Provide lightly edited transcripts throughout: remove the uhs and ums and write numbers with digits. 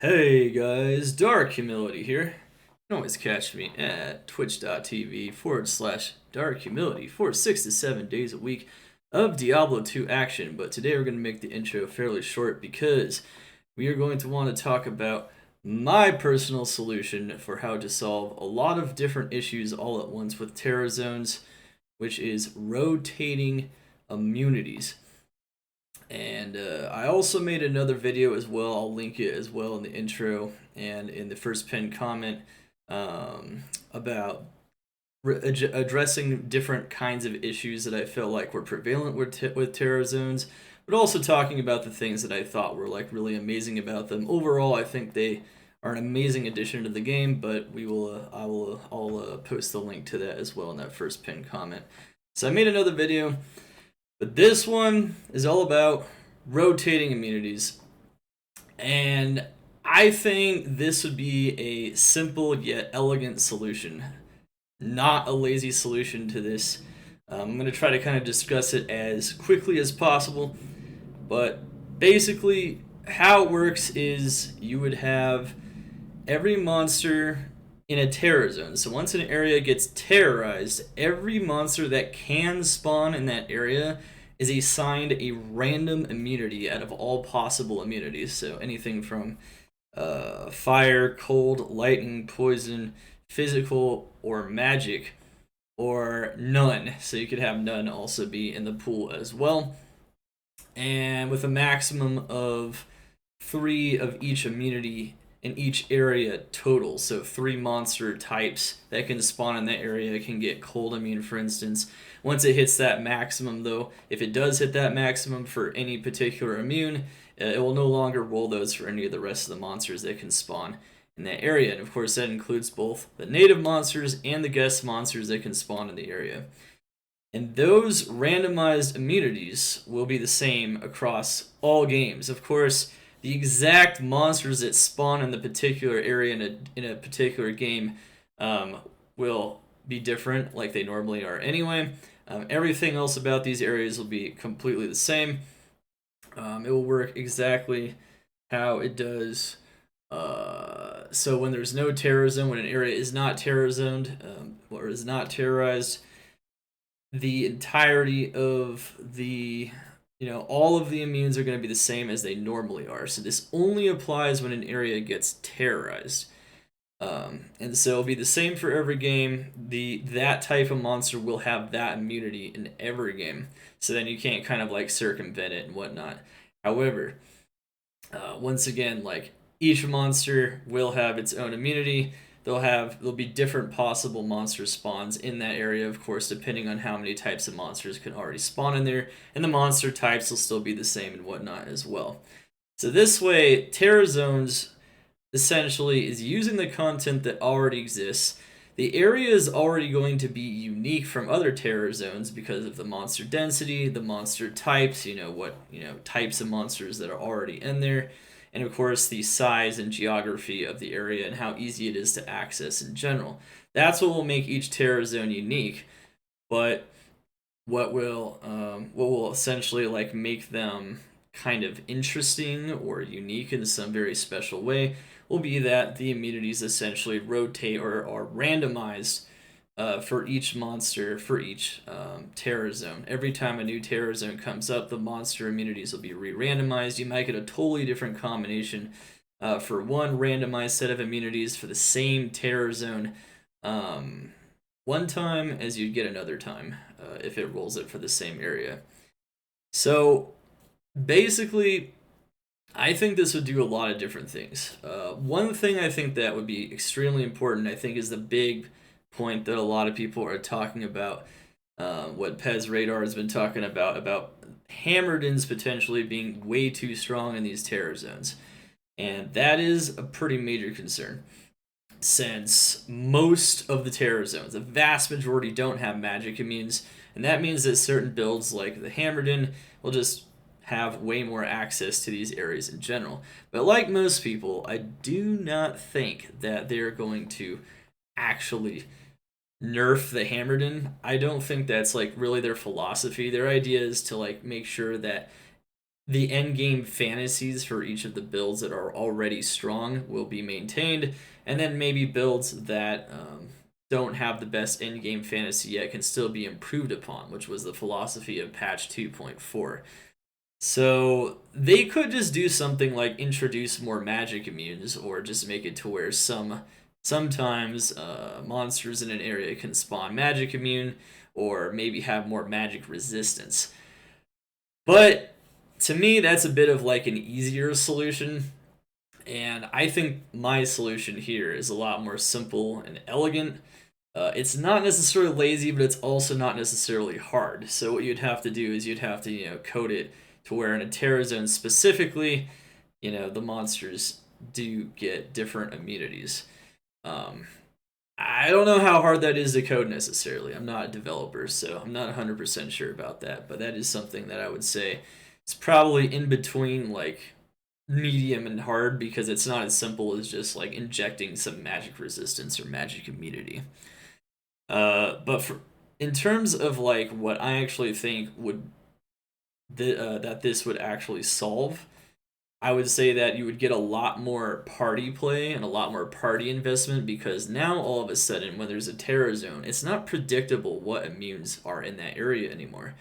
Hey guys, Dark Humility here. You can always catch me at twitch.tv/Dark Humility for 6 to 7 days a week of Diablo 2 action. But today we're going to make the intro fairly short because we are going to want to talk about my personal solution for how to solve a lot of different issues all at once with Terror Zones, which is rotating immunities. And I also made another video as well. I'll link it as well in the intro and in the first pinned comment about addressing different kinds of issues that I felt like were prevalent with Terror Zones, but also talking about the things that I thought were like really amazing about them. Overall, I think they are an amazing addition to the game, but I'll post the link to that as well in that first pinned comment. So I made another video. But this one is all about rotating immunities. And I think this would be a simple yet elegant solution, not a lazy solution to this. I'm going to try to kind of discuss it as quickly as possible. But basically, how it works is you would have every monster in a terror zone. So once an area gets terrorized, every monster that can spawn in that area is assigned a random immunity out of all possible immunities. So anything from fire, cold, lightning, poison, physical, or magic, or none. So you could have none also be in the pool as well. And with a maximum of 3 of each immunity in each area total. So 3 monster types that can spawn in that area can get cold immune, for instance. Once it hits that maximum, though, if it does hit that maximum for any particular immune, it will no longer roll those for any of the rest of the monsters that can spawn in that area. And of course, that includes both the native monsters and the guest monsters that can spawn in the area. And those randomized immunities will be the same across all games. Of course, the exact monsters that spawn in the particular area in a particular game will be different, like they normally are anyway. Everything else about these areas will be completely the same. It will work exactly how it does. So when there's no terror zone, when an area is not terror zoned or is not terrorized, the entirety of the all of the immunes are going to be the same as they normally are. So this only applies when an area gets terrorized. And so it'll be the same for every game. That type of monster will have that immunity in every game. So then you can't kind of like circumvent it and whatnot. However, once again, like each monster will have its own immunity. There'll be different possible monster spawns in that area, of course, depending on how many types of monsters can already spawn in there, and the monster types will still be the same and whatnot as well. So this way, Terror Zones essentially is using the content that already exists. The area is already going to be unique from other Terror Zones because of the monster density, the monster types, what types of monsters that are already in there, and of course the size and geography of the area and how easy it is to access in general. That's what will make each Terror Zone unique. But what will essentially like make them kind of interesting or unique in some very special way will be that the immunities essentially rotate or are randomized for each monster for each terror zone. Every time a new terror zone comes up, the monster immunities will be re-randomized. You might get a totally different combination for one randomized set of immunities for the same terror zone one time as you'd get another time if it rolls it for the same area. So basically, I think this would do a lot of different things. One thing I think that would be extremely important, I think, is the big point that a lot of people are talking about. What Pez Radar has been talking about Hammerdins potentially being way too strong in these terror zones. And that is a pretty major concern, since most of the terror zones, the vast majority, don't have magic immunes, and that means that certain builds like the Hammerdin will just have way more access to these areas in general. But like most people, I do not think that they're going to actually nerf the Hammerdin. I don't think that's like really their philosophy. Their idea is to like make sure that the end game fantasies for each of the builds that are already strong will be maintained, and then maybe builds that don't have the best end game fantasy yet can still be improved upon, which was the philosophy of patch 2.4. So they could just do something like introduce more magic immunes, or just make it to where sometimes monsters in an area can spawn magic immune, or maybe have more magic resistance. But to me, that's a bit of like an easier solution. And I think my solution here is a lot more simple and elegant. It's not necessarily lazy, but it's also not necessarily hard. So what you'd have to do is you'd have to, code it to where in a Terra Zone specifically, the monsters do get different immunities. Um, I don't know how hard that is to code necessarily. I'm not a developer, so I'm not 100% sure about that. But that is something that I would say it's probably in between like medium and hard, because it's not as simple as just like injecting some magic resistance or magic immunity. But in terms of like what I actually think that this would actually solve, I would say that you would get a lot more party play and a lot more party investment, because now all of a sudden when there's a terror zone, it's not predictable what immunes are in that area anymore.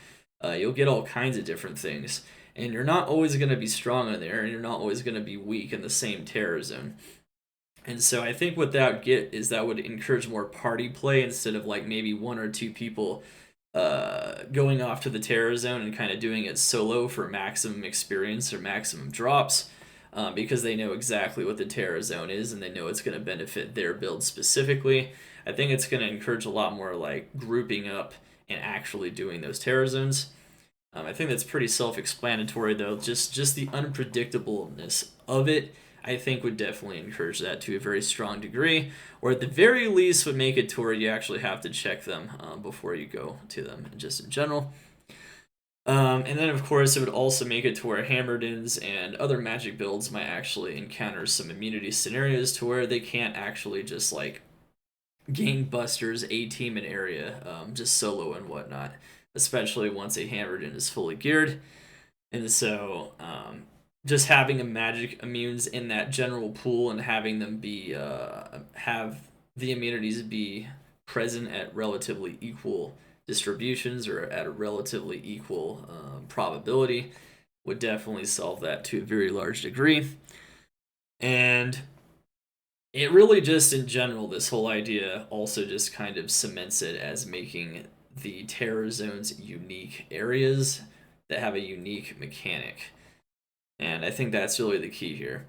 You'll get all kinds of different things, and you're not always going to be strong in there, and you're not always going to be weak in the same terror zone. And so I think what that would get is that would encourage more party play, instead of like maybe one or two people going off to the terror zone and kind of doing it solo for maximum experience or maximum drops, because they know exactly what the terror zone is and they know it's going to benefit their build specifically. I think it's going to encourage a lot more like grouping up and actually doing those terror zones. I think that's pretty self-explanatory, though. Just the unpredictableness of it, I think, would definitely encourage that to a very strong degree, or at the very least would make it to where you actually have to check them before you go to them, just in general. And then, of course, it would also make it to where Hammerdins and other magic builds might actually encounter some immunity scenarios to where they can't actually just like gangbusters A-team an area, just solo and whatnot, especially once a Hammerdin is fully geared. And so, just having a magic immunes in that general pool and having them be have the immunities be present at relatively equal distributions, or at a relatively equal probability, would definitely solve that to a very large degree. And it really just in general, this whole idea also just kind of cements it as making the terror zones unique areas that have a unique mechanic. And I think that's really the key here.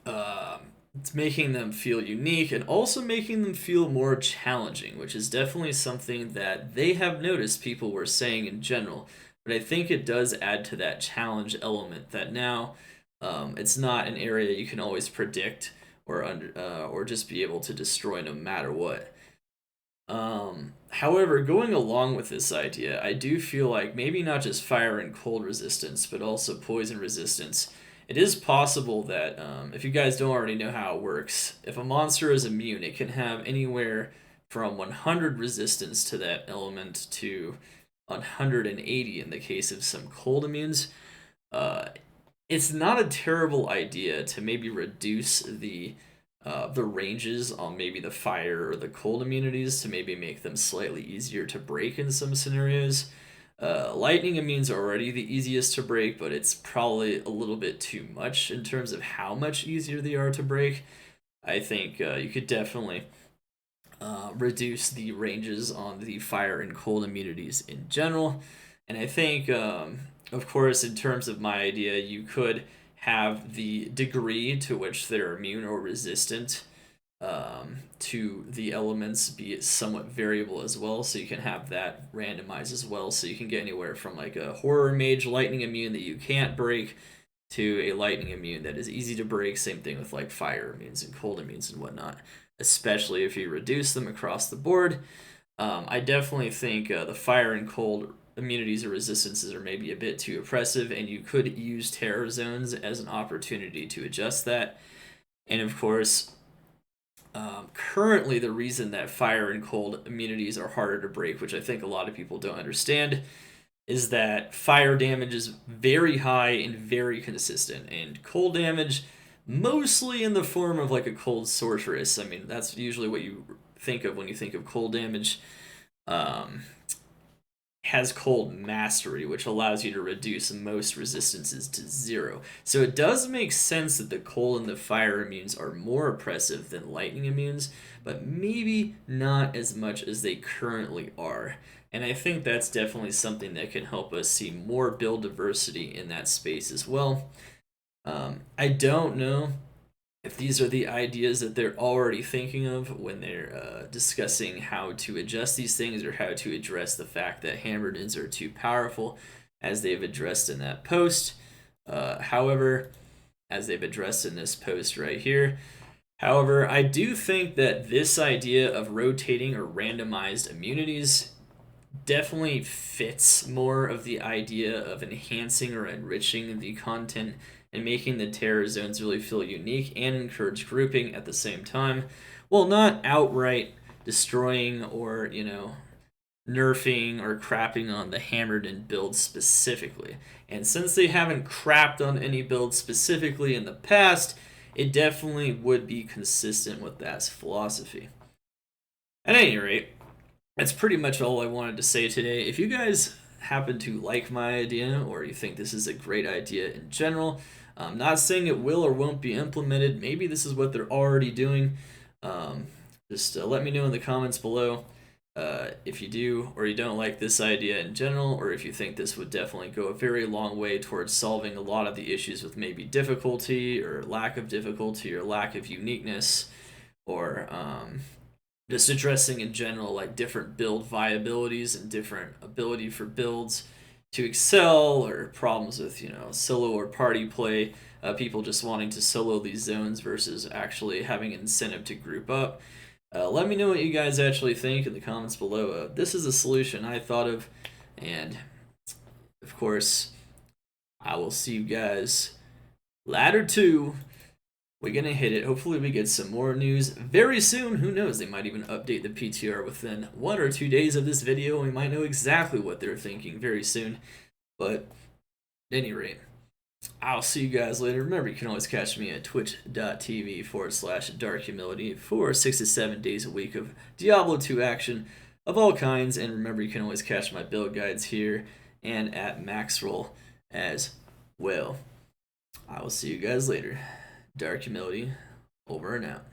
It's making them feel unique and also making them feel more challenging, which is definitely something that they have noticed people were saying in general. But I think it does add to that challenge element that now it's not an area you can always predict or just be able to destroy no matter what. However, going along with this idea, I do feel like maybe not just fire and cold resistance, but also poison resistance. It is possible that if you guys don't already know how it works, if a monster is immune, it can have anywhere from 100 resistance to that element to 180 in the case of some cold immunes. Uh, it's not a terrible idea to maybe reduce the ranges on maybe the fire or the cold immunities to maybe make them slightly easier to break in some scenarios. Lightning immunes are already the easiest to break, but it's probably a little bit too much in terms of how much easier they are to break. I think you could definitely reduce the ranges on the fire and cold immunities in general. And I think, of course, in terms of my idea, you could have the degree to which they're immune or resistant to the elements be somewhat variable as well, so you can have that randomized as well, so you can get anywhere from like a horror mage lightning immune that you can't break to a lightning immune that is easy to break. Same thing with like fire immunes and cold immunes and whatnot, especially if you reduce them across the board. I definitely think the fire and cold immunities or resistances are maybe a bit too oppressive, and you could use terror zones as an opportunity to adjust that. And of course, currently the reason that fire and cold immunities are harder to break, which I think a lot of people don't understand, is that fire damage is very high and very consistent, and cold damage mostly in the form of like a cold sorceress. I mean, that's usually what you think of when you think of cold damage. Um, has cold mastery, which allows you to reduce most resistances to 0. So it does make sense that the cold and the fire immunes are more oppressive than lightning immunes, but maybe not as much as they currently are. And I think that's definitely something that can help us see more build diversity in that space as well. I don't know if these are the ideas that they're already thinking of when they're discussing how to adjust these things or how to address the fact that Hammerdins are too powerful, as they've addressed in that post. However, as they've addressed in this post right here. However, I do think that this idea of rotating or randomized immunities definitely fits more of the idea of enhancing or enriching the content and making the terror zones really feel unique and encourage grouping at the same time, while not outright destroying or, nerfing or crapping on the Hammerdin build specifically. And since they haven't crapped on any build specifically in the past, it definitely would be consistent with that philosophy. At any rate, that's pretty much all I wanted to say today. If you guys happen to like my idea or you think this is a great idea in general, I'm not saying it will or won't be implemented. Maybe this is what they're already doing. Just let me know in the comments below if you do or you don't like this idea in general, or if you think this would definitely go a very long way towards solving a lot of the issues with maybe difficulty or lack of difficulty or lack of uniqueness, or just addressing in general like different build viabilities and different ability for builds to excel, or problems with solo or party play, people just wanting to solo these zones versus actually having an incentive to group up. Let me know what you guys actually think in the comments below. This is a solution I thought of, and of course I will see you guys ladder 2. We're gonna hit it. Hopefully we get some more news very soon. Who knows? They might even update the PTR within 1 or 2 days of this video, and we might know exactly what they're thinking very soon. But at any rate, I'll see you guys later. Remember, you can always catch me at twitch.tv/darkhumility for 6 to 7 days a week of Diablo 2 action of all kinds. And remember, you can always catch my build guides here and at Maxroll as well. I will see you guys later. Dark Humility, over and out.